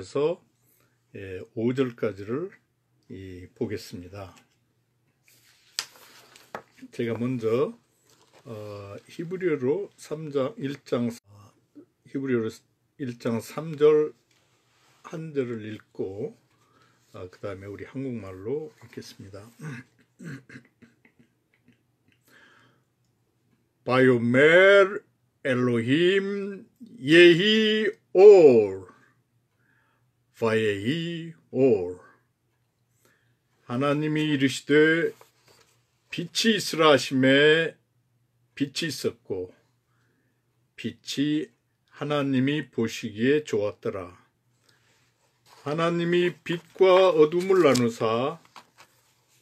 그래서 5절까지를 보겠습니다. 제가 먼저 히브리어로 1장 3절 한 절을 읽고 그 다음에 우리 한국말로 읽겠습니다. 바요멜 엘로힘 예히 올 바예히 올. 하나님이 이르시되 빛이 있으라 하심에 빛이 있었고 빛이 하나님이 보시기에 좋았더라. 하나님이 빛과 어둠을 나누사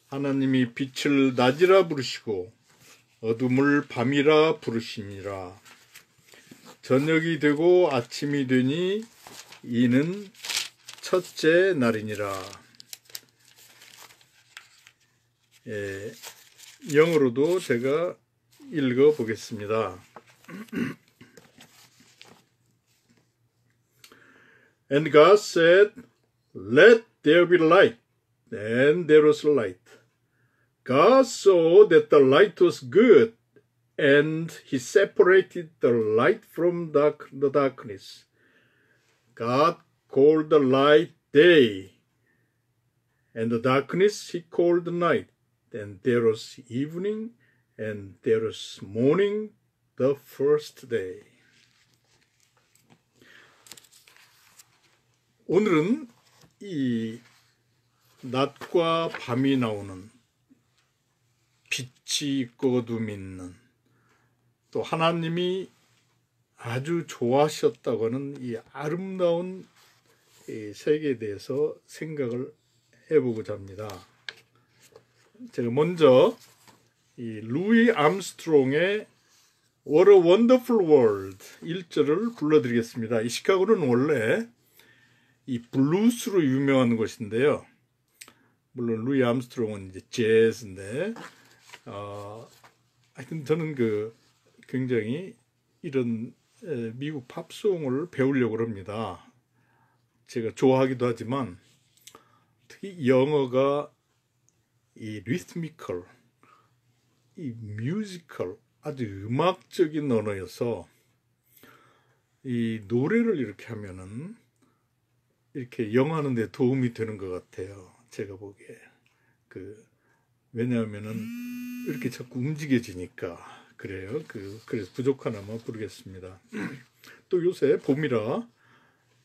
하나님이 빛을 낮이라 부르시고 어둠을 밤이라 부르시니라. 저녁이 되고 아침이 되니 이는 첫째 날이니라. 영어로도 제가 읽어 보겠습니다. And God said, Let there be light. And there was light. God saw that the light was good, and he separated the light from the darkness. God called the light day, and the darkness he called the night. And there was evening, and there was morning, the first day. 오늘은 이 낮과 밤이 나오는, 빛이 있고 어둠이 있는, 또 하나님이 아주 좋아하셨다고 하는 이 아름다운 이 세계에 대해서 생각을 해보고자 합니다. 제가 먼저 이 루이 암스트롱의 What a Wonderful World 1절을 불러드리겠습니다. 이 시카고는 원래 이 블루스로 유명한 곳인데요. 물론 루이 암스트롱은 이제 재즈인데, 하여튼 저는 굉장히 이런 미국 팝송을 배우려고 합니다. 제가 좋아하기도 하지만 특히 영어가 이 리트미컬, 이 뮤지컬, 아주 음악적인 언어여서 이 노래를 이렇게 하면은 이렇게 영어하는 데 도움이 되는 것 같아요. 제가 보기에. 왜냐하면은 이렇게 자꾸 움직여지니까 그래요. 그래서 부족한 한번 부르겠습니다. 또 요새 봄이라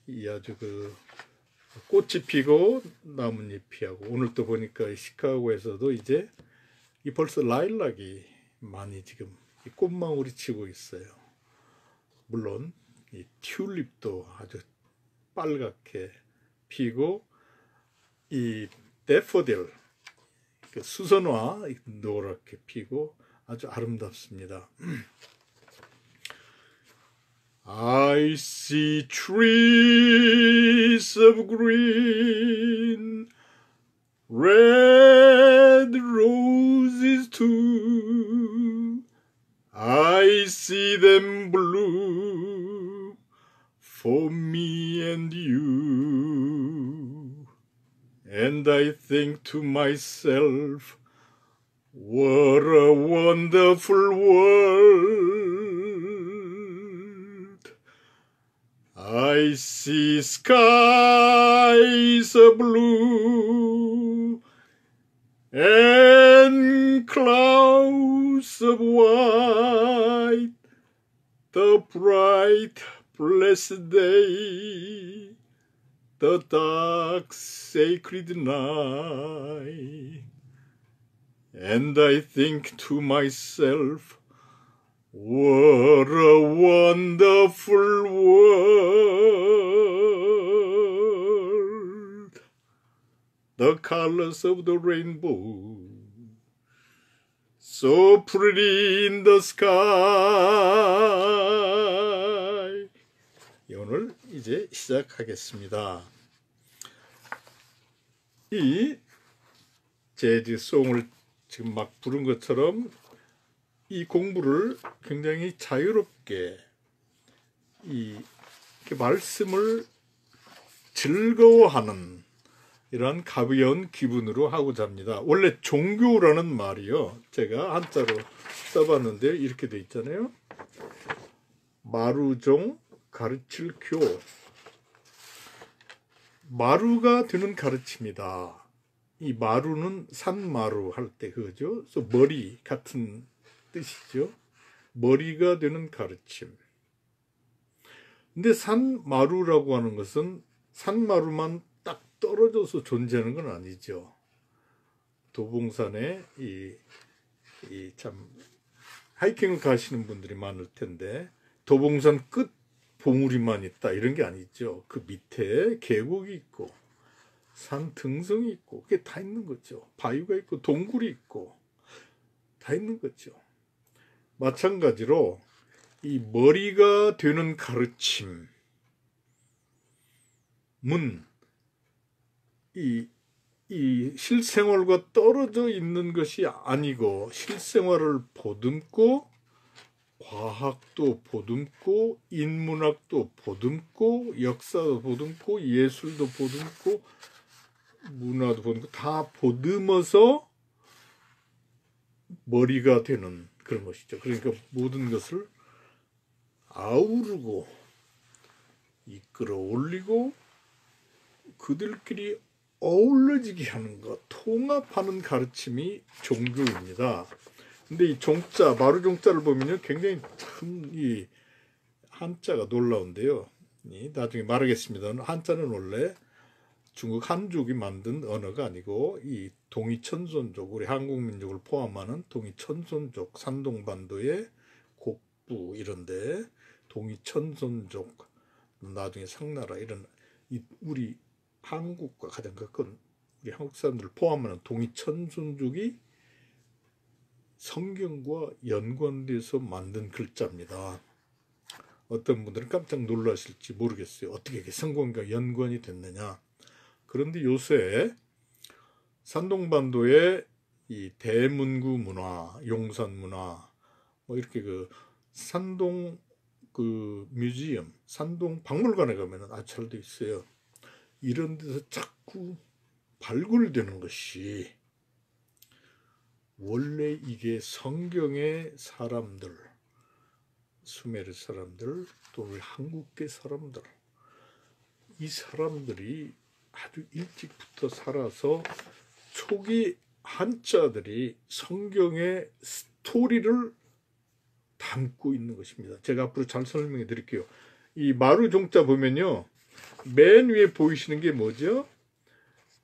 이 아주 꽃이 피고 나뭇잎이 하고, 오늘 또 보니까 시카고에서도 이제 벌써 라일락이 많이 지금 꽃망울이 치고 있어요. 물론 이 튤립도 아주 빨갛게 피고, 이 데퍼딜 수선화 노랗게 피고 아주 아름답습니다. I see trees of green, red roses too. I see them blue for me and you. And I think to myself, what a wonderful world. I see skies of blue and clouds of white, the bright, blessed day, the dark, sacred night. And I think to myself, what a wonderful world. The colors of the rainbow, so pretty in the sky. 오늘 이제 시작하겠습니다. 이 재즈송을 지금 막 부른 것처럼 이 공부를 굉장히 자유롭게 이렇게 말씀을 즐거워하는 이런 가벼운 기분으로 하고자 합니다. 원래 종교라는 말이요, 제가 한자로 써봤는데 이렇게 돼 있잖아요. 마루종 가르칠 교. 마루가 되는 가르침이다. 이 마루는 산마루 할 때 그거죠. 그래서 머리 같은 뜻이죠. 머리가 되는 가르침. 근데 산마루라고 하는 것은 산마루만 딱 떨어져서 존재하는 건 아니죠. 도봉산에 참 하이킹을 가시는 분들이 많을 텐데 도봉산 끝 봉우리만 있다 이런 게 아니죠. 그 밑에 계곡이 있고 산 등성이 있고 그게 다 있는 거죠. 바위가 있고 동굴이 있고 다 있는 거죠. 마찬가지로 이 머리가 되는 가르침은 이 실생활과 떨어져 있는 것이 아니고 실생활을 보듬고 과학도 보듬고 인문학도 보듬고 역사도 보듬고 예술도 보듬고 문화도 보듬고 다 보듬어서 머리가 되는 그런 것이죠. 그러니까 모든 것을 아우르고 이끌어 올리고 그들끼리 어울러지게 하는 것, 통합하는 가르침이 종교입니다. 근데 이 종자, 마루종자를 보면요, 굉장히 큰 이 한자가 놀라운데요. 나중에 말하겠습니다. 한자는 원래 중국 한족이 만든 언어가 아니고 이 동이천손족, 우리 한국민족을 포함하는 동이천손족, 산동반도의 곡부 이런데 동이천손족, 나중에 상나라 이런 우리 한국과 가장 가까운 우리 한국 사람들을 포함하는 동이천손족이 성경과 연관돼서 만든 글자입니다. 어떤 분들은 깜짝 놀라실지 모르겠어요. 어떻게 성경과 연관이 됐느냐. 그런데 요새 산동반도의 이 대문구 문화, 용산 문화, 뭐 이렇게 그 산동 그 뮤지엄, 산동 박물관에 가면은 잘 돼 있어요. 이런 데서 자꾸 발굴되는 것이 원래 이게 성경의 사람들, 수메르 사람들, 또 우리 한국계 사람들, 이 사람들이 아주 일찍부터 살아서 초기 한자들이 성경의 스토리를 담고 있는 것입니다. 제가 앞으로 잘 설명해 드릴게요. 이 마루종자 보면요, 맨 위에 보이시는 게 뭐죠?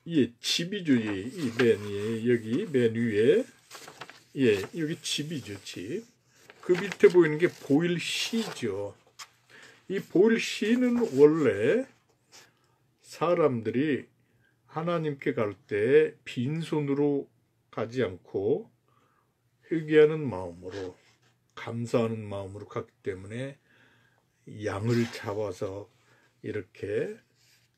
이 집이죠. 이 맨 위에, 여기 맨 위에, 예, 여기 집이죠, 집. 그 밑에 보이는 게 보일시죠. 이 보일시는 원래 사람들이 하나님께 갈 때 빈손으로 가지 않고 회개하는 마음으로, 감사하는 마음으로 갔기 때문에 양을 잡아서 이렇게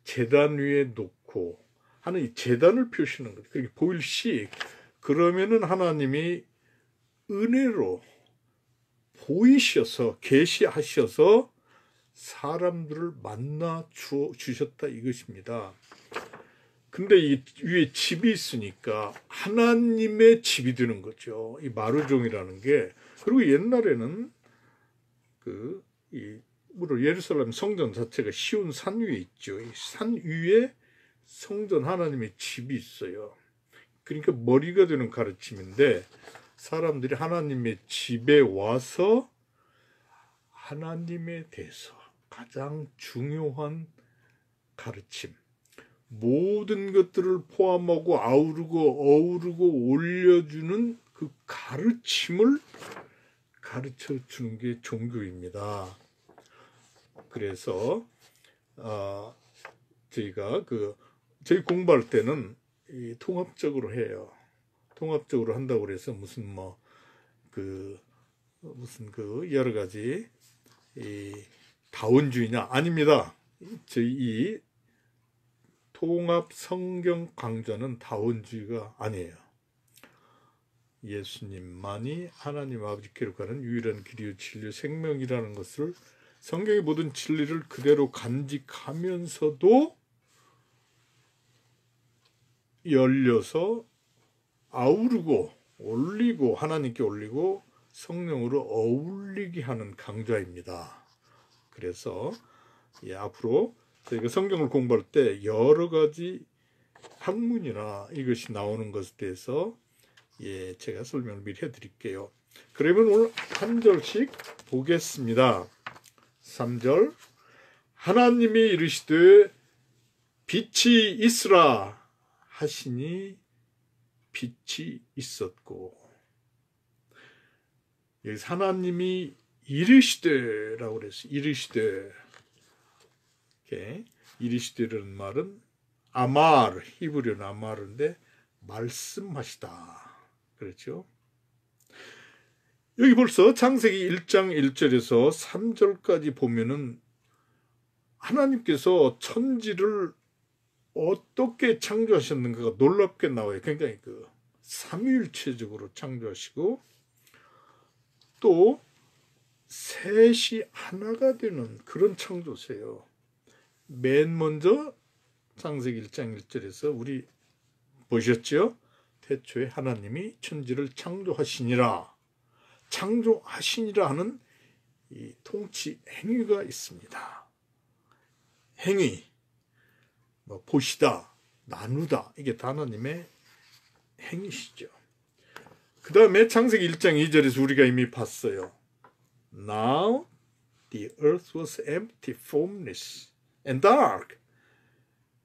제단 위에 놓고 하는 이 제단을 표시하는 거죠. 그게 보일시. 그러면은 하나님이 은혜로 보이셔서 계시하셔서 사람들을 만나 주셨다 이것입니다. 근데 이 위에 집이 있으니까 하나님의 집이 되는 거죠. 이 마루종이라는 게. 그리고 옛날에는 물론 예루살렘 성전 자체가 시온 산 위에 있죠. 이 산 위에 성전 하나님의 집이 있어요. 그러니까 머리가 되는 가르침인데 사람들이 하나님의 집에 와서 하나님에 대해서 가장 중요한 가르침, 모든 것들을 포함하고 아우르고 어우르고 올려주는 그 가르침을 가르쳐 주는 게 종교입니다. 그래서 저희가 저희 공부할 때는 통합적으로 해요. 통합적으로 한다고 그래서 무슨 여러 가지 다원주의냐 아닙니다. 저희 이 통합 성경 강좌는 다원주의가 아니에요. 예수님만이 하나님 아버지께로 가는 유일한 길이요 진리요 생명이라는 것을 성경의 모든 진리를 그대로 간직하면서도 열려서 아우르고 올리고 하나님께 올리고 성령으로 어울리게 하는 강좌입니다. 그래서 앞으로 저희가 성경을 공부할 때 여러 가지 학문이나 이것이 나오는 것에 대해서 제가 설명을 미리 해드릴게요. 그러면 오늘 한 절씩 보겠습니다. 3절 하나님이 이르시되 빛이 있으라 하시니 빛이 있었고, 여기서 하나님이 이르시되라고 그랬어요. 이르시되. 이르시되라는 말은 아마르, 히브리어는 아마르인데 말씀하시다. 그렇죠? 여기 벌써 창세기 1장 1절에서 3절까지 보면은 하나님께서 천지를 어떻게 창조하셨는가가 놀랍게 나와요. 굉장히 삼위일체적으로 창조하시고 또 셋이 하나가 되는 그런 창조세요. 맨 먼저 창세기 1장 1절에서 우리 보셨죠? 태초에 하나님이 천지를 창조하시니라. 창조하시니라 하는 이 통치 행위가 있습니다. 행위, 보시다, 나누다, 이게 다 하나님의 행위시죠. 그 다음에 창세기 1장 2절에서 우리가 이미 봤어요. Now the earth was empty, formless and dark,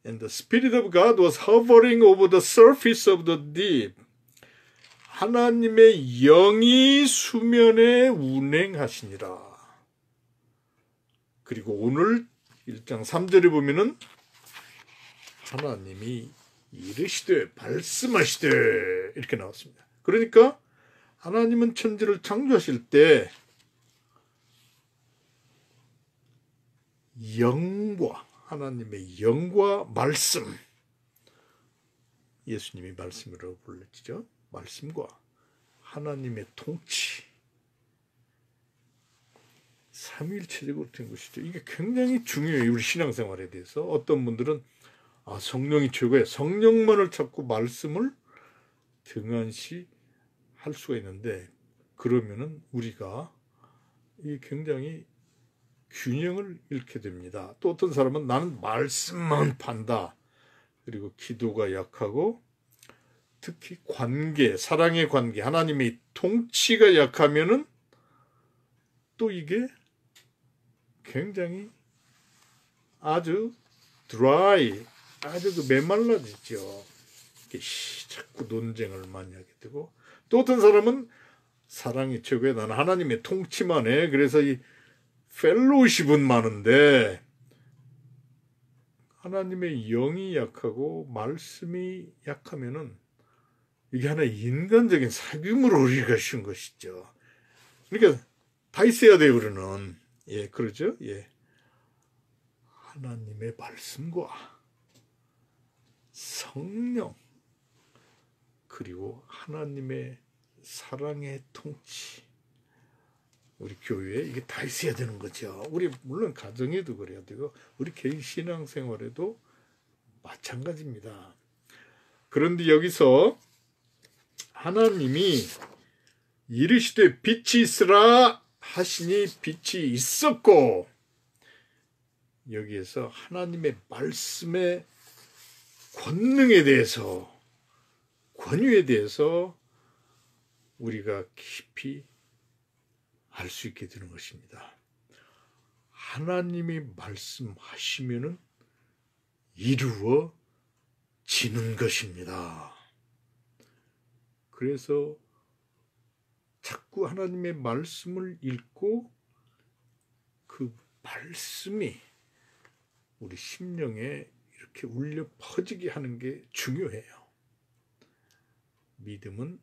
and the Spirit of God was hovering over the surface of the deep. 하나님의 영이 수면에 운행하시니라. 그리고 오늘 1장 3절에 보면은 하나님이 이르시되 말씀하시되 이렇게 나왔습니다. 그러니까 하나님은 천지를 창조하실 때 영과 하나님의 영과 말씀, 예수님이 말씀으로 불렀죠. 말씀과 하나님의 통치, 삼위일체적으로 된 것이죠. 이게 굉장히 중요해요. 우리 신앙생활에 대해서. 어떤 분들은 성령이 최고예요. 성령만을 찾고 말씀을 등한시 할 수가 있는데, 그러면은 우리가 이 굉장히 균형을 잃게 됩니다. 또 어떤 사람은 나는 말씀만 판다. 그리고 기도가 약하고 특히 관계, 사랑의 관계, 하나님의 통치가 약하면은 또 이게 굉장히 아주 드라이, 아주 메말라지죠. 자꾸 논쟁을 많이 하게 되고, 또 어떤 사람은 사랑이 최고야. 나는 하나님의 통치만 해. 그래서 이 펠로우십은 많은데 하나님의 영이 약하고 말씀이 약하면은 이게 하나의 인간적인 사귐으로 우리가 쉬운 것이죠. 그러니까 다 있어야 돼요, 우리는. 그러죠? 하나님의 말씀과 성령, 그리고 하나님의 사랑의 통치, 우리 교회에 이게 다 있어야 되는 거죠. 우리 물론 가정에도 그래야 되고 우리 개인 신앙생활에도 마찬가지입니다. 그런데 여기서 하나님이 이르시되 빛이 있으라 하시니 빛이 있었고, 여기에서 하나님의 말씀의 권능에 대해서, 권위에 대해서 우리가 깊이 알 수 있게 되는 것입니다. 하나님이 말씀하시면은 이루어지는 것입니다. 그래서 자꾸 하나님의 말씀을 읽고 그 말씀이 우리 심령에 이렇게 울려 퍼지게 하는 게 중요해요. 믿음은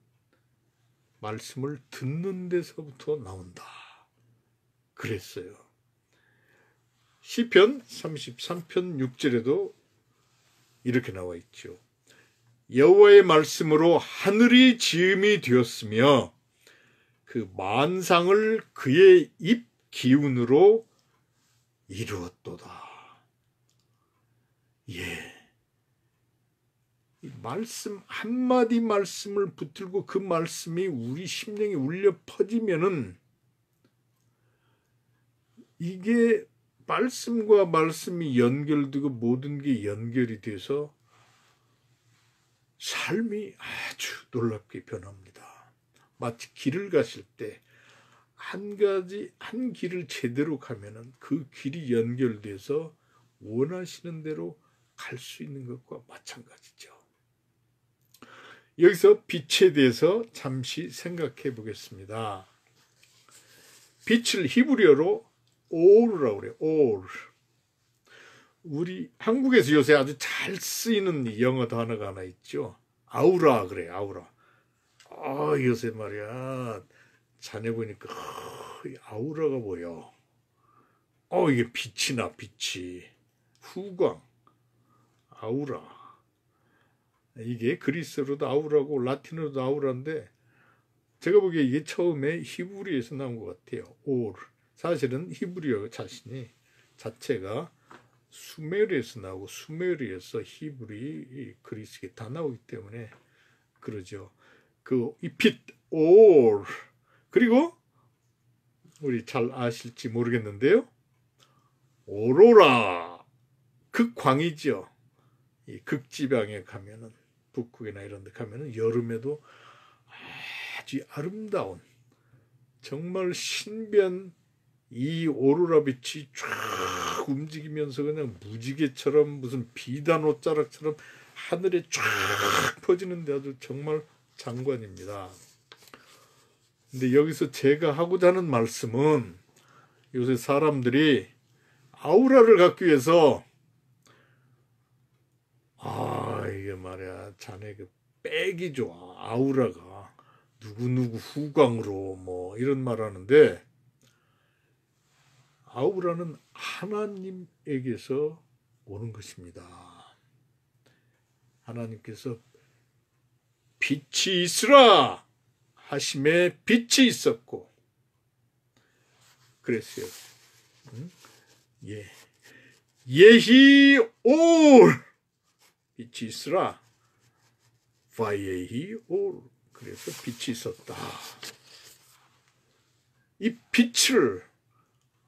말씀을 듣는 데서부터 나온다. 그랬어요. 시편 33편 6절에도 이렇게 나와 있죠. 여호와의 말씀으로 하늘이 지음이 되었으며 그 만상을 그의 입 기운으로 이루었도다. 이 말씀 한마디 말씀을 붙들고 그 말씀이 우리 심령에 울려 퍼지면은 이게 말씀과 말씀이 연결되고 모든 게 연결이 돼서 삶이 아주 놀랍게 변합니다. 마치 길을 가실 때 한 길을 제대로 가면은 그 길이 연결돼서 원하시는 대로 갈 수 있는 것과 마찬가지죠. 여기서 빛에 대해서 잠시 생각해 보겠습니다. 빛을 히브리어로 오르라고 그래요. 오르. 우리 한국에서 요새 아주 잘 쓰이는 영어 단어가 하나 있죠. 아우라 그래요. 아우라. 요새 말이야. 자네 보니까 아우라가 뭐야. 이게 빛이나 빛이. 후광. 아우라. 이게 그리스어로도 아우라고 라틴어로도 아우라인데 제가 보기에 이게 처음에 히브리에서 나온 것 같아요. 오르. 사실은 히브리어 자체가 수메르에서 나오고 수메르에서 히브리 그리스게 다 나오기 때문에 그러죠. 이 빛 올 그리고 우리 잘 아실지 모르겠는데요. 오로라 극광이죠. 이 극지방에 가면은 북극이나 이런 데 가면은 여름에도 아주 아름다운 정말 신비한 이 오로라 빛이 쫙 움직이면서 그냥 무지개처럼 무슨 비단 옷자락처럼 하늘에 쫙 퍼지는데 아주 정말 장관입니다. 근데 여기서 제가 하고자 하는 말씀은 요새 사람들이 아우라를 갖기 위해서 이게 말이야 자네 그 빽이 좋아 아우라가 누구누구 후광으로 뭐 이런 말 하는데 아우라는 하나님에게서 오는 것입니다. 하나님께서 빛이 있으라 하심에 빛이 있었고 그랬어요. 예히 올 빛이 있으라 바예히 올 그래서 빛이 있었다. 이 빛을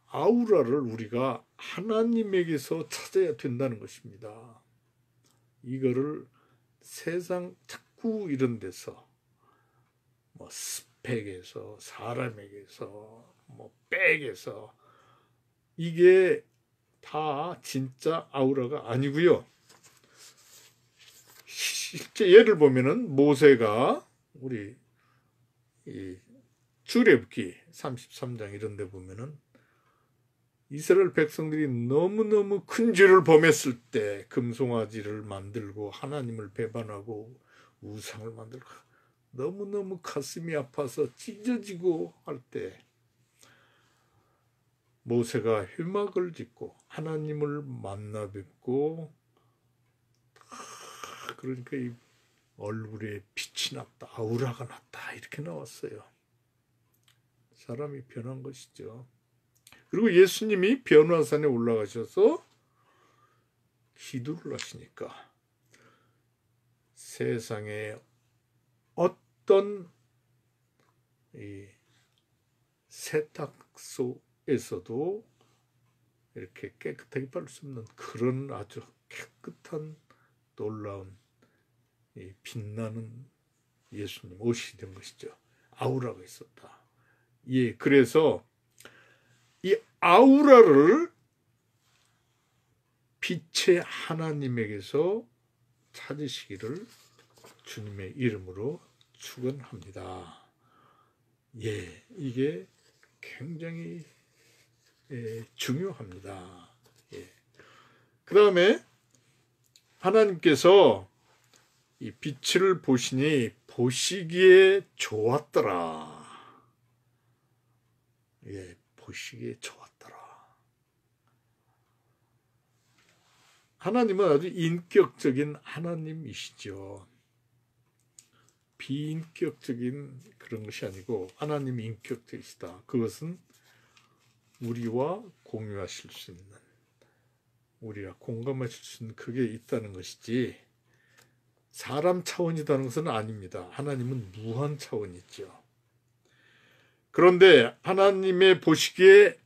아우라를 우리가 하나님에게서 찾아야 된다는 것입니다. 이거를 세상 자꾸 이런 데서 뭐 스펙에서 사람에게서 뭐 백에서 이게 다 진짜 아우라가 아니고요. 실제 예를 보면은 모세가 우리 이 출애굽기 33장 이런 데 보면은 이스라엘 백성들이 너무너무 큰 죄를 범했을 때 금송아지를 만들고 하나님을 배반하고 우상을 만들고 너무너무 가슴이 아파서 찢어지고 할 때 모세가 회막을 짓고 하나님을 만나 뵙고 그러니까 이 얼굴에 빛이 났다 아우라가 났다 이렇게 나왔어요. 사람이 변한 것이죠. 그리고 예수님이 변화산에 올라가셔서 기도를 하시니까 세상에 어떤 이 세탁소에서도 이렇게 깨끗하게 빨 수 없는 그런 아주 깨끗한 놀라운 이 빛나는 예수님 옷이 된 것이죠. 아우라가 있었다. 그래서 이 아우라를 빛의 하나님에게서 찾으시기를 주님의 이름으로 축원합니다. 이게 굉장히 중요합니다. 그 다음에 하나님께서 이 빛을 보시니 보시기에 좋았더라. 보시기에 좋았더라. 하나님은 아주 인격적인 하나님이시죠. 비인격적인 그런 것이 아니고 하나님이 인격적이시다. 그것은 우리와 공유하실 수 있는 우리가 공감하실 수 있는 그게 있다는 것이지 사람 차원이라는 것은 아닙니다. 하나님은 무한 차원이죠. 그런데 하나님의 보시기에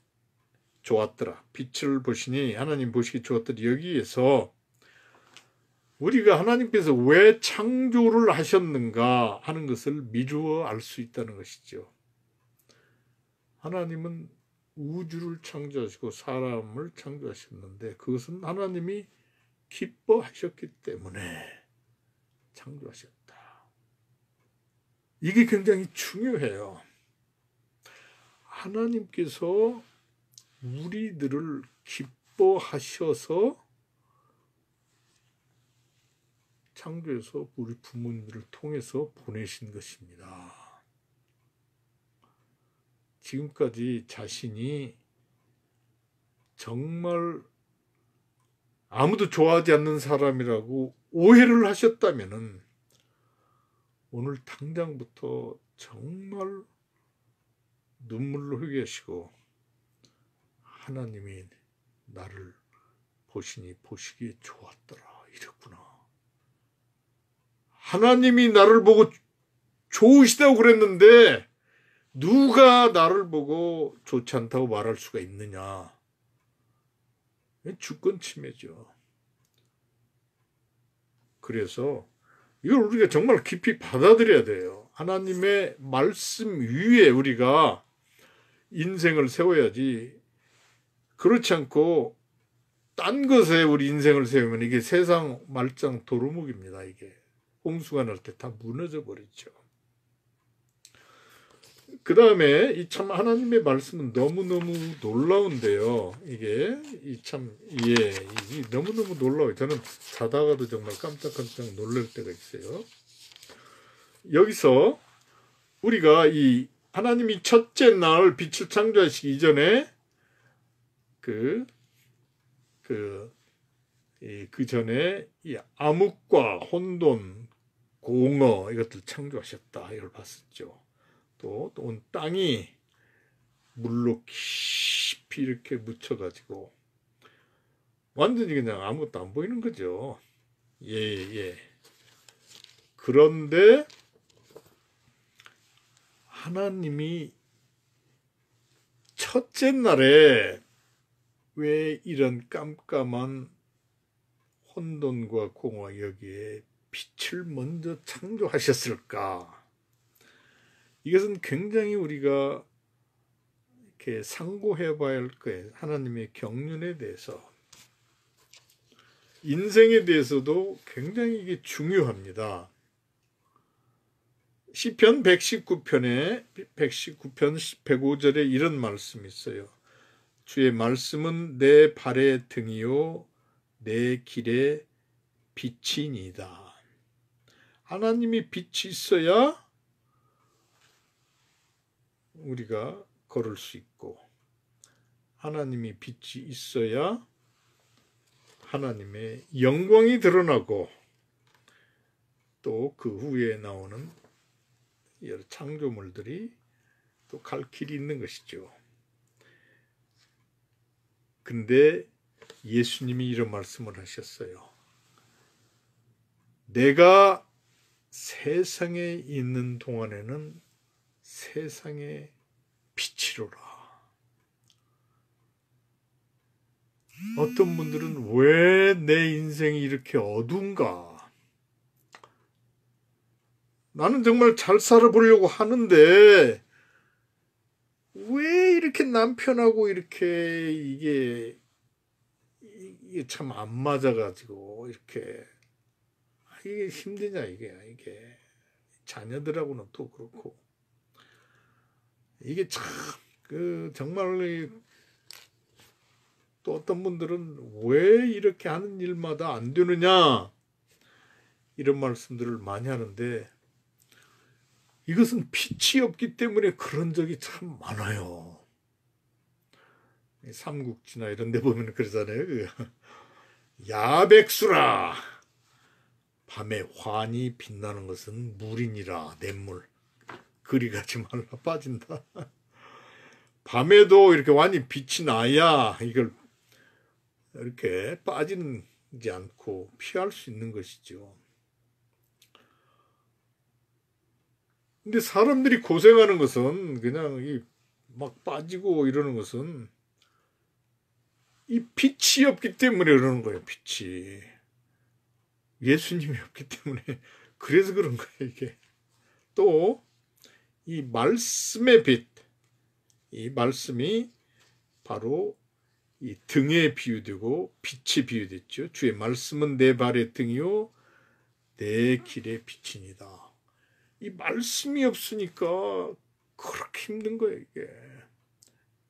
좋았더라. 빛을 보시니 하나님 보시기에 좋았더라. 여기에서 우리가 하나님께서 왜 창조를 하셨는가 하는 것을 미루어 알 수 있다는 것이죠. 하나님은 우주를 창조하시고 사람을 창조하셨는데 그것은 하나님이 기뻐하셨기 때문에 창조하셨다. 이게 굉장히 중요해요. 하나님께서 우리들을 기뻐하셔서 창조해서 우리 부모님들을 통해서 보내신 것입니다. 지금까지 자신이 정말 아무도 좋아하지 않는 사람이라고 오해를 하셨다면은 오늘 당장부터 정말 눈물로 회개하시고 하나님이 나를 보시니 보시기에 좋았더라. 이랬구나. 하나님이 나를 보고 좋으시다고 그랬는데 누가 나를 보고 좋지 않다고 말할 수가 있느냐. 주권 침해죠. 그래서 이걸 우리가 정말 깊이 받아들여야 돼요. 하나님의 말씀 위에 우리가 인생을 세워야지. 그렇지 않고 딴 것에 우리 인생을 세우면 이게 세상 말짱 도루묵입니다. 이게 홍수가 날 때 다 무너져 버리죠. 그 다음에 이 참 하나님의 말씀은 너무너무 놀라운데요. 이게 너무너무 놀라워요. 저는 자다가도 정말 깜짝깜짝 놀랄 때가 있어요. 여기서 우리가 이 하나님이 첫째 날 빛을 창조하시기 이전에 그 전에 이 암흑과 혼돈, 공어 이것들 창조하셨다. 이걸 봤었죠. 또 온 땅이 물로 깊이 이렇게 묻혀가지고 완전히 그냥 아무것도 안 보이는 거죠. 예. 그런데 하나님이 첫째 날에 왜 이런 깜깜한 혼돈과 공허 여기에 빛을 먼저 창조하셨을까? 이것은 굉장히 우리가 이렇게 상고해 봐야 할 거예요. 하나님의 경륜에 대해서. 인생에 대해서도 굉장히 이게 중요합니다. 시편 119편 105절에 이런 말씀이 있어요. 주의 말씀은 내 발의 등이요 내 길의 빛이니이다. 하나님이 빛이 있어야 우리가 걸을 수 있고 하나님이 빛이 있어야 하나님의 영광이 드러나고 또 그 후에 나오는 여러 창조물들이 또 갈 길이 있는 것이죠. 근데 예수님이 이런 말씀을 하셨어요. 내가 세상에 있는 동안에는 세상의 빛이로라. 어떤 분들은 왜 내 인생이 이렇게 어두운가? 나는 정말 잘 살아보려고 하는데 왜 이렇게 남편하고 이렇게 이게 참 안 맞아가지고 이렇게 이게 힘드냐 이게 자녀들하고는 또 그렇고 이게 참 정말 또 어떤 분들은 왜 이렇게 하는 일마다 안 되느냐 이런 말씀들을 많이 하는데 이것은 빛이 없기 때문에 그런 적이 참 많아요. 삼국지나 이런 데 보면 그러잖아요. 야백수라 밤에 환히 빛나는 것은 물이니라. 냇물 그리 가지 말라 빠진다. 밤에도 이렇게 완히 빛이 나야 이걸 이렇게 빠지지 않고 피할 수 있는 것이죠. 근데 사람들이 고생하는 것은 그냥 막 빠지고 이러는 것은 이 빛이 없기 때문에 그러는 거예요. 빛이. 예수님이 없기 때문에 그래서 그런 거예요. 이게. 또 이 말씀의 빛, 이 말씀이 바로 이 등에 비유되고 빛이 비유됐죠. 주의 말씀은 내 발의 등이요 내 길의 빛이니다. 이 말씀이 없으니까 그렇게 힘든 거예요. 이게.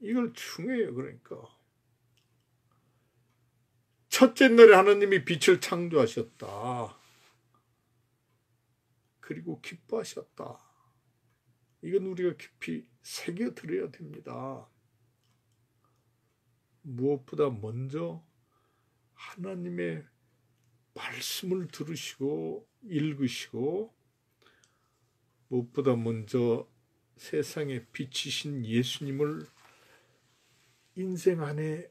이걸 중요해요. 그러니까. 첫째 날에 하나님이 빛을 창조하셨다. 그리고 기뻐하셨다. 이건 우리가 깊이 새겨들어야 됩니다. 무엇보다 먼저 하나님의 말씀을 들으시고 읽으시고 무엇보다 먼저 세상에 빛이신 예수님을 인생 안에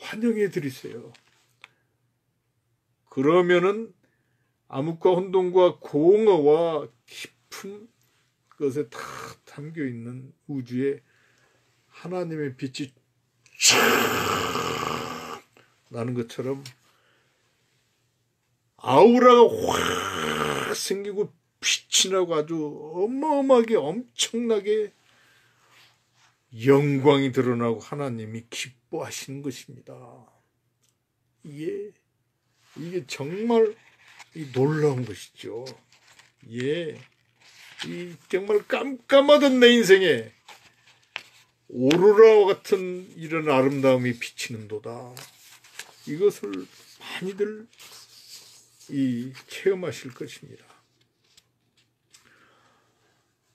환영해 드리세요. 그러면은 암흑과 혼돈과 공허와 깊은 것에 다 담겨 있는 우주에 하나님의 빛이 쫙 나는 것처럼 아우라가 확 생기고 빛이 나고 아주 어마어마하게 엄청나게 영광이 드러나고 하나님이 기뻐하시는 것입니다. 이게 정말 놀라운 것이죠. 이 정말 깜깜하던 내 인생에 오로라와 같은 이런 아름다움이 비치는도다. 이것을 많이들 체험하실 것입니다.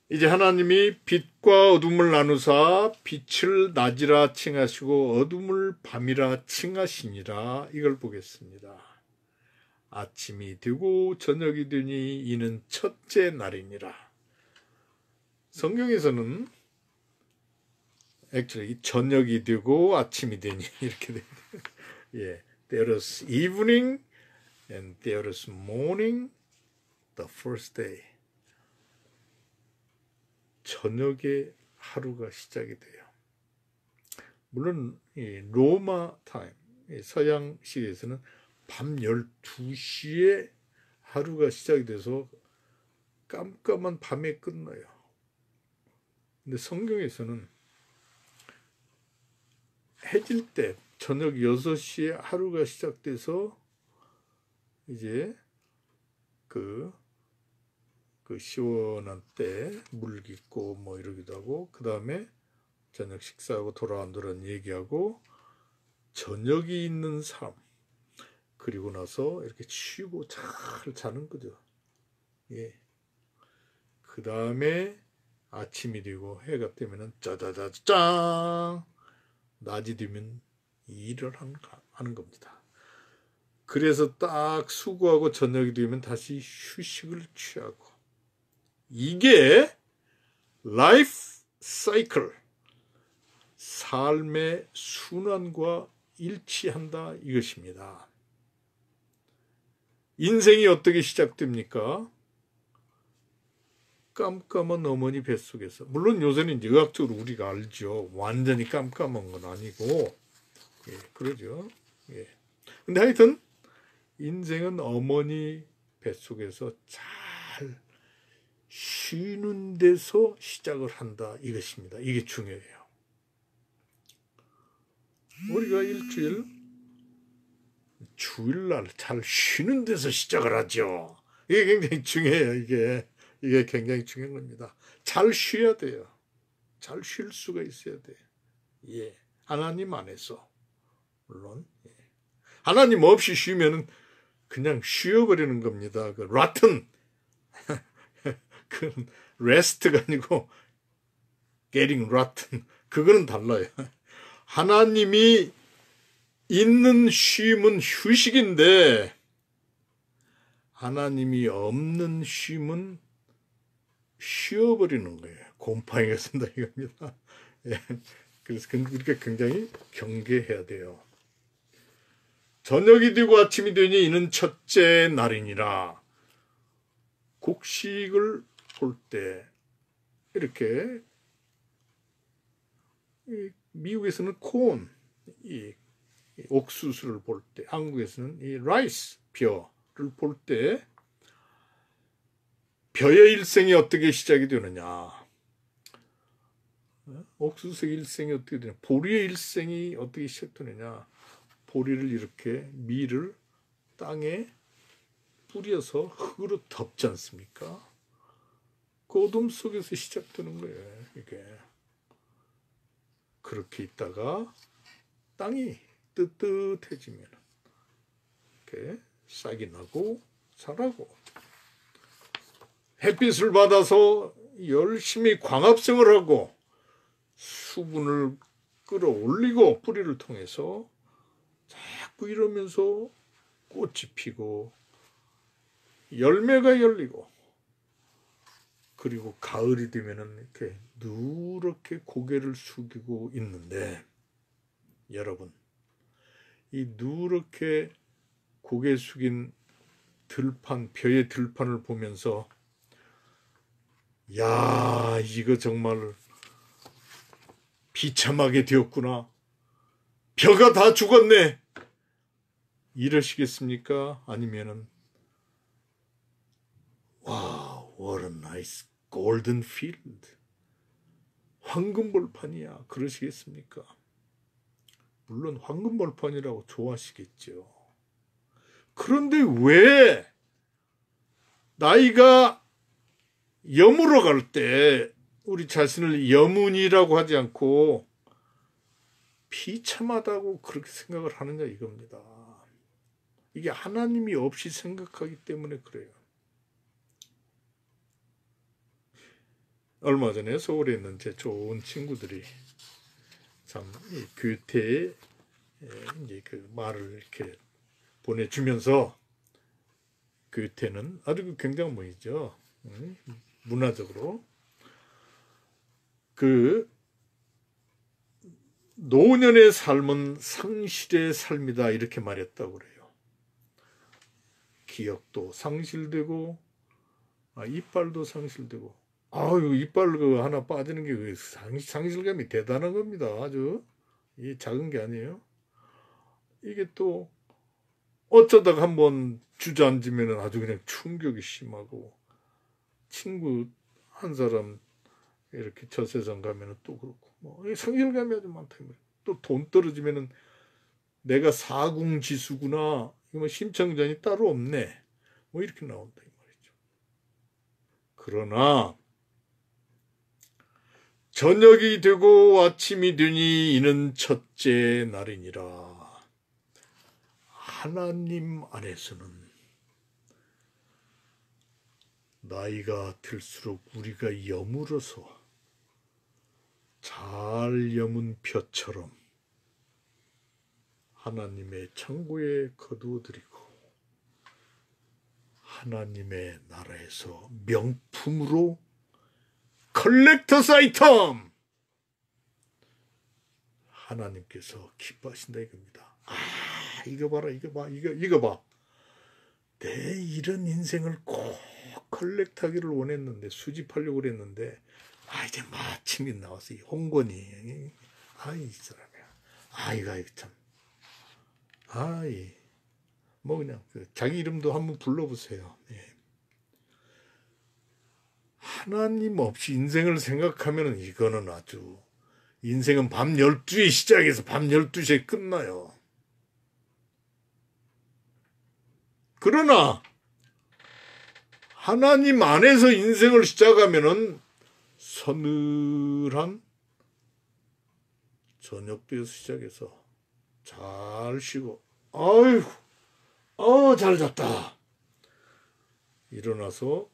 이제 하나님이 빛과 어둠을 나누사 빛을 낮이라 칭하시고 어둠을 밤이라 칭하시니라. 이걸 보겠습니다. 아침이 되고 저녁이 되니 이는 첫째 날이니라. 성경에서는 저녁이 되고 아침이 되니 이렇게 돼요. 예, there is evening and there is morning, the first day. 저녁에 하루가 시작이 돼요. 물론 로마 타임, 서양식에서는 밤 12시에 하루가 시작이 돼서 깜깜한 밤에 끝나요. 근데 성경에서는 해질 때 저녁 6시에 하루가 시작돼서 이제 그 시원한 때 물 깃고 뭐 이러기도 하고 그 다음에 저녁 식사하고 돌아온다는 얘기하고 저녁이 있는 삶 그리고 나서 이렇게 쉬고 잘 자는 거죠. 예. 그 다음에 아침이 되고 해가 뜨면은 짜자자짠 낮이 되면 일을 하는 겁니다. 그래서 딱 수고하고 저녁이 되면 다시 휴식을 취하고 이게 라이프 사이클 삶의 순환과 일치한다 이것입니다. 인생이 어떻게 시작됩니까? 깜깜한 어머니 뱃속에서. 물론 요새는 이제 의학적으로 우리가 알죠. 완전히 깜깜한 건 아니고 예, 그러죠. 예. 근데 하여튼 인생은 어머니 뱃속에서 잘 쉬는 데서 시작을 한다 이것입니다. 이게 중요해요. 우리가 주일날 잘 쉬는 데서 시작을 하죠. 이게 굉장히 중요해요. 이게 굉장히 중요한 겁니다. 잘 쉬어야 돼요. 잘 쉴 수가 있어야 돼요. 예, 하나님 안에서 물론 하나님 없이 쉬면은 그냥 쉬어버리는 겁니다. 그 rotten 그 rest가 아니고 getting rotten 그거는 달라요. 하나님이 있는 쉼은 휴식인데 하나님이 없는 쉼은 쉬어버리는 거예요. 곰팡이가 쓴다 이겁니다. 예. 그래서 우리가 굉장히 경계해야 돼요. 저녁이 되고 아침이 되니 이는 첫째 날이니라. 곡식을 볼 때 이렇게 미국에서는 콘, 이 옥수수를 볼 때, 한국에서는 이 라이스, 벼를 볼 때 벼의 일생이 어떻게 시작이 되느냐, 옥수수의 일생이 어떻게 되냐, 보리의 일생이 어떻게 시작되느냐, 보리를 이렇게 밀을 땅에 뿌려서 흙으로 덮지 않습니까? 그 어둠 속에서 시작되는 거예요. 이게 그렇게 있다가 땅이 뜨뜻해지면 이렇게 싹이 나고 자라고, 햇빛을 받아서 열심히 광합성을 하고 수분을 끌어올리고 뿌리를 통해서 자꾸 이러면서 꽃이 피고 열매가 열리고, 그리고 가을이 되면은 이렇게 누렇게 고개를 숙이고 있는데, 여러분, 이 누렇게 고개 숙인 들판, 벼의 들판을 보면서 야, 이거 정말 비참하게 되었구나, 벼가 다 죽었네, 이러시겠습니까? 아니면은 wow, what a nice golden field, 황금벌판이야, 그러시겠습니까? 물론 황금벌판이라고 좋아하시겠죠. 그런데 왜 나이가 여물어 갈 때 우리 자신을 여문이라고 하지 않고 비참하다고 그렇게 생각을 하느냐, 이겁니다. 이게 하나님이 없이 생각하기 때문에 그래요. 얼마 전에 서울에 있는 제 좋은 친구들이 참 이 교태에 이제 그 말을 이렇게 보내주면서, 교태는 아주 굉장한 모이죠. 문화적으로 그 노년의 삶은 상실의 삶이다, 이렇게 말했다고 그래요. 기억도 상실되고, 이빨도 상실되고, 아유, 이빨 그 하나 빠지는 게 상실감이 대단한 겁니다. 아주 이 작은 게 아니에요. 이게 또 어쩌다가 한번 주저앉으면 아주 그냥 충격이 심하고, 친구 한 사람 이렇게 저 세상 가면은 또 그렇고, 뭐 상실감이 아주 많다. 또 돈 떨어지면은 내가 사궁지수구나, 뭐 심청전이 따로 없네, 뭐 이렇게 나온다 이 말이죠. 그러나 저녁이 되고 아침이 되니 이는 첫째 날이니라. 하나님 안에서는 나이가 들수록 우리가 여물어서 잘 여문 벼처럼 하나님의 창고에 거두어드리고 하나님의 나라에서 명품으로 컬렉터스 아이템 하나님께서 기뻐하신다 이겁니다. 이거 봐라, 이거 봐, 이거 봐. 내 이런 인생을 꼭 컬렉트하기를 원했는데, 수집하려고 그랬는데, 이제 마침 나왔어, 이 홍건이. 이 사람이야. 이거 참. 뭐 그냥 자기 이름도 한번 불러보세요. 예. 하나님 없이 인생을 생각하면 이거는 아주, 인생은 밤 12시에 시작해서 밤 12시에 끝나요. 그러나 하나님 안에서 인생을 시작하면은 서늘한 저녁부에서 시작해서 잘 쉬고, 잘 잤다, 일어나서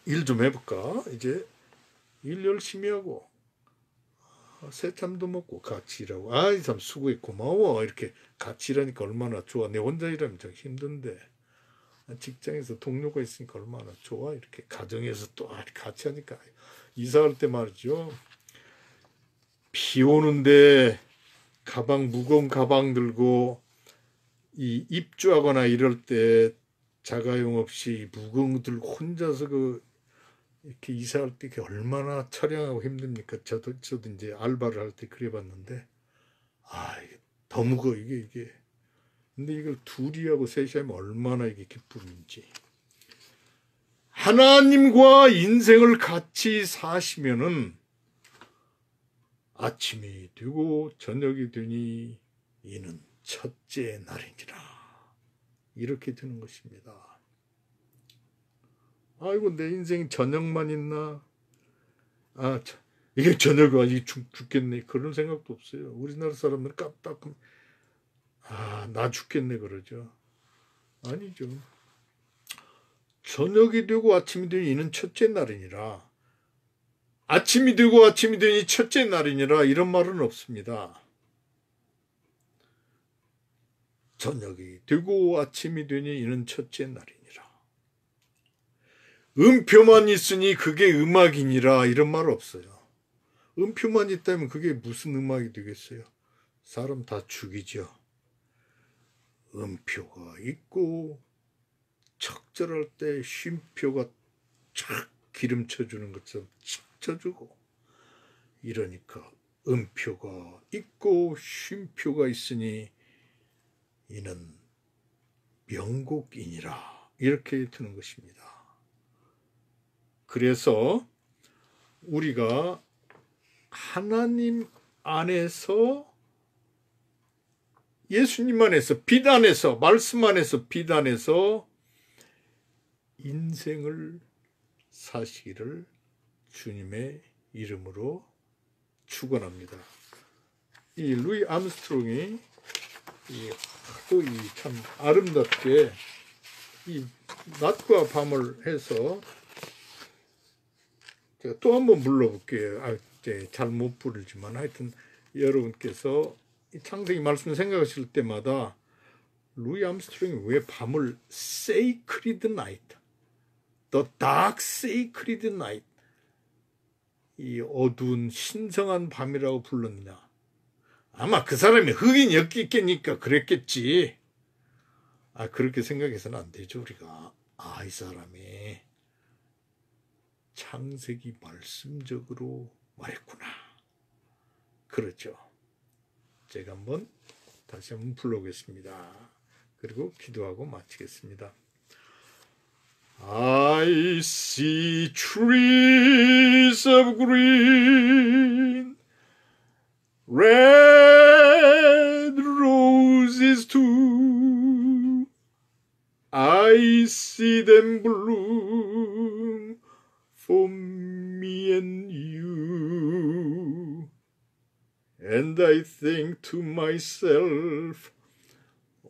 일 좀 해볼까, 이제 일 열심히 하고 새참도 먹고 같이 일하고, 참 수고해, 고마워, 이렇게 같이 일하니까 얼마나 좋아. 내 혼자 일하면 참 힘든데 직장에서 동료가 있으니까 얼마나 좋아. 이렇게 가정에서 또 같이 하니까. 이사할 때 말이죠, 비 오는데 무거운 가방 들고 입주하거나 이럴 때 자가용 없이 무거운 거 들고 혼자서 이렇게 이사할 때 얼마나 촬영하고 힘듭니까? 저도 이제 알바를 할 때 그래 봤는데, 이게 더 무거워, 이게. 근데 이걸 둘이 하고 셋이 하면 얼마나 이게 기쁨인지. 하나님과 인생을 같이 사시면은 아침이 되고 저녁이 되니 이는 첫째 날이니라. 이렇게 되는 것입니다. 아이고, 내 인생 저녁만 있나? 이게 저녁이 아직 죽겠네. 그런 생각도 없어요. 우리나라 사람들은 깜빡하면 나 죽겠네 그러죠. 아니죠. 저녁이 되고 아침이 되니 이는 첫째 날이니라. 아침이 되고 아침이 되니 첫째 날이니라 이런 말은 없습니다. 저녁이 되고 아침이 되니 이는 첫째 날이니라. 음표만 있으니 그게 음악이니라 이런 말 없어요. 음표만 있다면 그게 무슨 음악이 되겠어요? 사람 다 죽이죠. 음표가 있고 척절할 때 쉼표가 촥 기름쳐주는 것처럼 칙쳐주고, 이러니까 음표가 있고 쉼표가 있으니 이는 명곡이니라 이렇게 되는 것입니다. 그래서 우리가 하나님 안에서, 예수님 안에서, 빛 안에서, 말씀 안에서, 빛 안에서 인생을 사시기를 주님의 이름으로 축원합니다. 이 루이 암스트롱이 또 참 아름답게 이 낮과 밤을 해서, 제가 또 한번 불러볼게요. 잘 못 부르지만 하여튼 여러분께서 이 창세기 말씀 생각하실 때마다 루이 암스트롱이 왜 밤을 sacred night, the dark sacred night, 이 어두운 신성한 밤이라고 불렀느냐. 아마 그 사람이 흑인이었겠니까 그랬겠지. 그렇게 생각해서는 안 되죠. 우리가 이 사람이 창세기 말씀적으로 말했구나. 그렇죠. 제가 다시 한번 불러보겠습니다. 그리고 기도하고 마치겠습니다. I see trees of green, red roses too. I see them bloom for me and you. And I think to myself,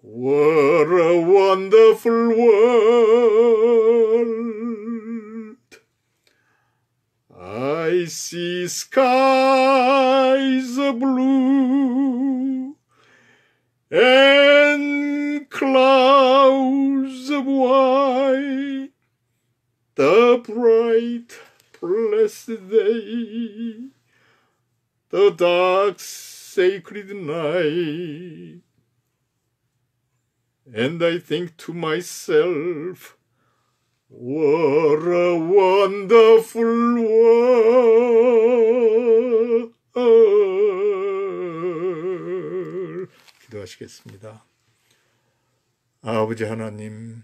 what a wonderful world. I see skies of blue and clouds of white, the bright, blessed day, the dark, sacred night. And I think to myself, what a wonderful world. 기도하시겠습니다. 아버지 하나님,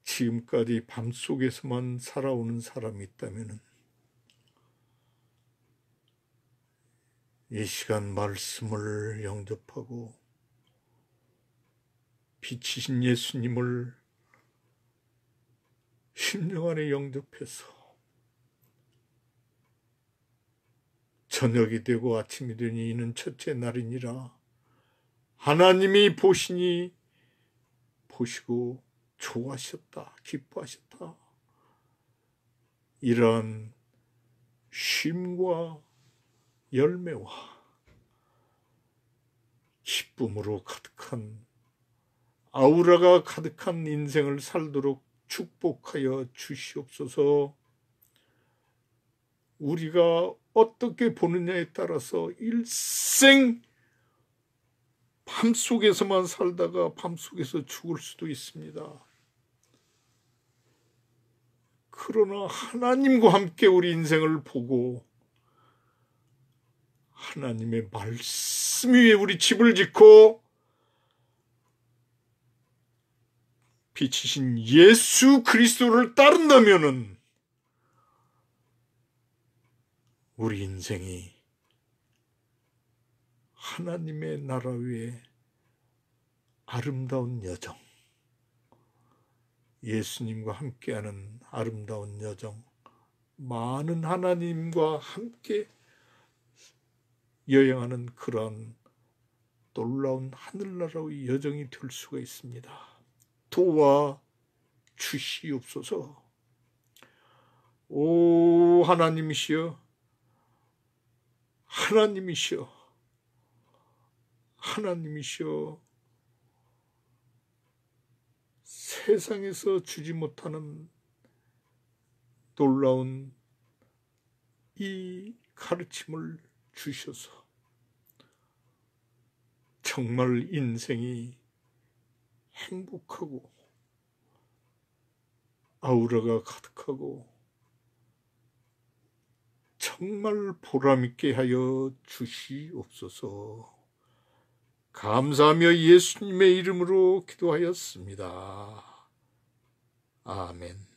지금까지 밤속에서만 살아오는 사람이 있다면 이 시간 말씀을 영접하고 빛이신 예수님을 심령 안에 영접해서 저녁이 되고 아침이 되니 이는 첫째 날이니라. 하나님이 보시고 좋아하셨다, 기뻐하셨다. 이러한 쉼과 열매와 기쁨으로 가득한, 아우라가 가득한 인생을 살도록 축복하여 주시옵소서. 우리가 어떻게 보느냐에 따라서 일생 밤속에서만 살다가 밤속에서 죽을 수도 있습니다. 그러나 하나님과 함께 우리 인생을 보고 하나님의 말씀 위에 우리 집을 짓고 빛이신 예수 그리스도를 따른다면은 우리 인생이 하나님의 나라 위에 아름다운 여정, 예수님과 함께하는 아름다운 여정, 많은 하나님과 함께 여행하는 그러한 놀라운 하늘나라의 여정이 될 수가 있습니다. 도와 주시옵소서. 오 하나님이시여, 하나님이시여, 하나님이시여, 세상에서 주지 못하는 놀라운 이 가르침을 주셔서 정말 인생이 행복하고 아우라가 가득하고 정말 보람있게 하여 주시옵소서. 감사하며 예수님의 이름으로 기도하였습니다. 아멘.